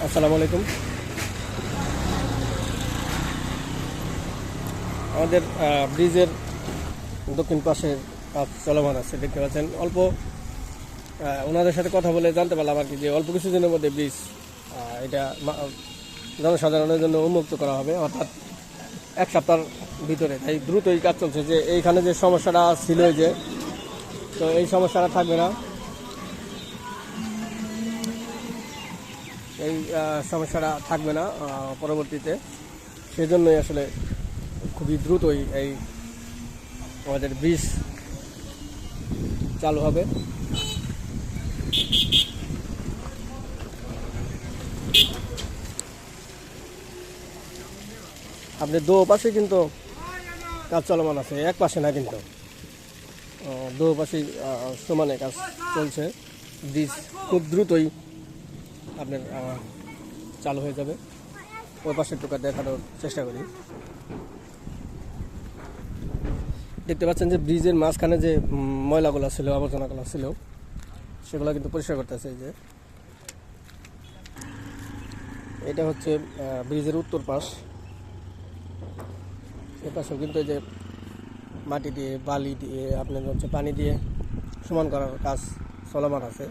আসসালামু আলাইকুম। আমাদের ব্রিজের দক্ষিণ পাশে কাজ চলমান আছে, দেখতে পাচ্ছেন। ওনাদের সাথে কথা বলে জানতে পারলাম আর কি, যে অল্প কিছুদিনের মধ্যে ব্রিজ এটা জনসাধারণের জন্য উন্মুক্ত করা হবে, অর্থাৎ এক সপ্তাহের ভিতরে। তাই দ্রুতই কাজ চলছে, যে এইখানে যে সমস্যাটা ছিল, যে তো এই সমস্যাটা থাকবে না, এই সমস্যাটা থাকবে না পরবর্তীতে। সেজন্যই আসলে খুবই দ্রুতই এই আমাদের ব্রিজ চালু হবে। আপনি দো পাশে কিন্তু কাজ চলমান আছে, এক পাশে না, কিন্তু দো পাশে সমানে কাজ চলছে। ব্রিজ খুব দ্রুতই আপনার চালু হয়ে যাবে। ওই পাশের টুকা দেখানোর চেষ্টা করি। দেখতে পাচ্ছেন যে ব্রিজের মাঝখানে যে ময়লাগুলো ছিল, আবর্জনাগুলো ছিল, সেগুলো কিন্তু পরিষ্কার করতেছে। এই যে এটা হচ্ছে ব্রিজের উত্তর পাশ। এ পাশেও কিন্তু এই যে মাটি দিয়ে, বালি দিয়ে, আপনার হচ্ছে পানি দিয়ে সমান করার কাজ চলমান আছে।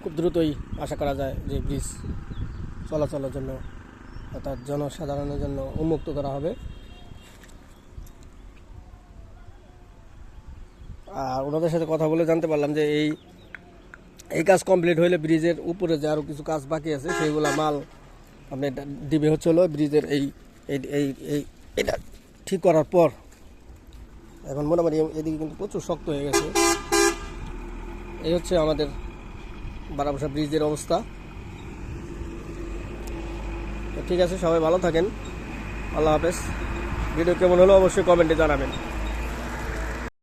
খুব দ্রুতই আশা করা যায় যে ব্রিজ চলাচলের জন্য, অর্থাৎ জনসাধারণের জন্য উন্মুক্ত করা হবে। আর ওনাদের সাথে কথা বলে জানতে পারলাম যে এই কাজ কমপ্লিট হইলে ব্রিজের উপরে যে আরও কিছু কাজ বাকি আছে, সেইগুলো মাল আপনি দিবে হচ্ছে হলো ব্রিজের এই এটা ঠিক করার পর। এখন মোটামুটি এদিকে কিন্তু প্রচুর শক্ত হয়ে গেছে। এই হচ্ছে আমাদের বারাবসা ব্রিজের অবস্থা। ঠিক আছে, সবাই ভালো থাকেন। আল্লাহ হাফেজ। ভিডিও কেমন হলো অবশ্যই কমেন্টে জানাবেন।